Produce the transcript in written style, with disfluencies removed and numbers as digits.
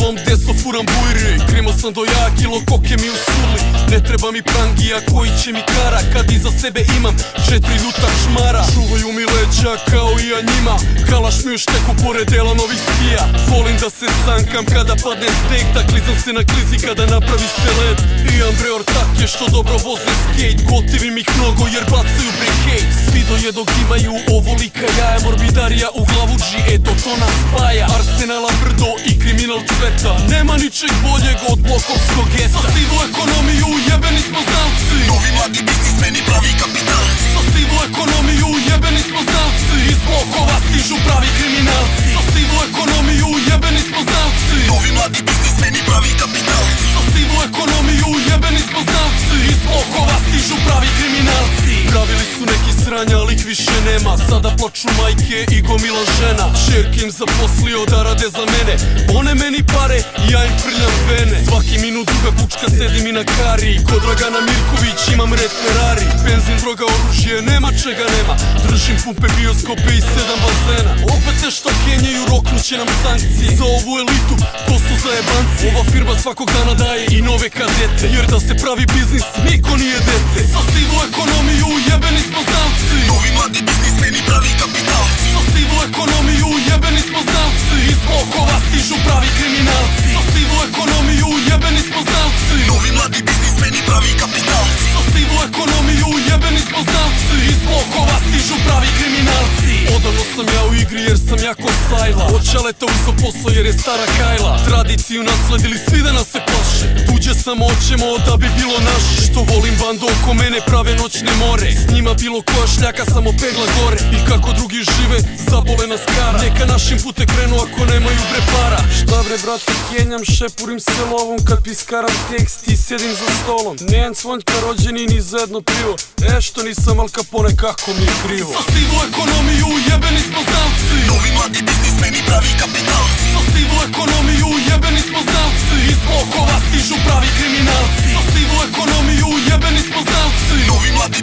vilom deso furam bujri. Krenuo sam do ja, kilo koke mi u suli. Ne treba mi prangija koji će mi kara, kad iza sebe imam 4 ljuta čmara. Čuvaju mi leđa kao i ja njima, kalaš mi u šteku pored dela novih skija. Volim da se sankam kada padne sneg, da klizam se na klizi kada napravi se led. Imam bre ortake što dobro voze skate, gotivim ih mnogo jer bacaju bre hejt. Svi do jednog imaju ovo lika jaja, morbidarija u glavu G, eto to nas spaja. Arsenala brdo i kriminal cveta, nema ničeg boljeg od blokovskog geta. Za sivu ekonomiju jebeni smo znalci, Novi mladi biznismeni, pravi kapitalci. za sivu ekonomiju jebeni smo znalci, iz blokova stižu pravi kriminalci. Za sivu ekonomiju jebeni smo znalci, Novi mladi biznismeni, pravi kapitalci. za sivu ekonomiju jebeni smo znalci, iz blokova stižu pravi kriminalci. Pravili su neki sranja, ali ih više nema, sada plaču majke i gomila žena. Čerke im zaposlio da rade za mene, one meni pare i ja im prljam vene. Svaki minut druga kučka sedi mi na kari, kod Dragana Mirković imam red Ferrari. Benzin, droga, oružje, nema čega nema, držim pumpe, bioskope i 7 bazena. Opet nešto kenjaju, roknuće nam sankcije za ovu elitu, to su zajebanci. Ova firma svakog dana daje i nove kadete, jer da se pravi biznis niko nije dete. Za sivu ekonomiju jebeni smo znalci, Novi mladi biznismeni, pravi kapitalci. za sivu ekonomiju jebeni smo znalci, iz blokova stižu pravi kriminalci. Za sivu ekonomiju jebeni smo znalci, Novi mladi biznismeni, pravi kapitalci. za sivu ekonomiju jebeni smo znalci, iz blokova stižu pravi kriminalci. Odavno sam ja u igri jer sam jako sajla, od čaleta uzo posao jer je stara kajla. Tradiciju nasledili svi da nas se plaše, tuđe samo hoćemo da bi bilo naše. Što volim bando oko mene prave noćne more, s njima bilo koja šljaka samo pegla gore. I kako drugi žive zabole nas kara, neka našim pute krenu ako nemaju bre para. Šta bre brate kenjam, šepurim se lovom kad piskaram tekst i sjedim za stolom. Nijem svonjka rođeni ni za jedno pivo, što nisam Al Capone kako mi je krivo. Za sivu ekonomiju jebeni smo znalci, Novi mladi biznismeni, pravi kapitalci. za sivu ekonomiju jebeni smo znalci, iz blokova stižu pravi kriminalci. Za sivu ekonomiju jebeni smo znalci, Novi mladi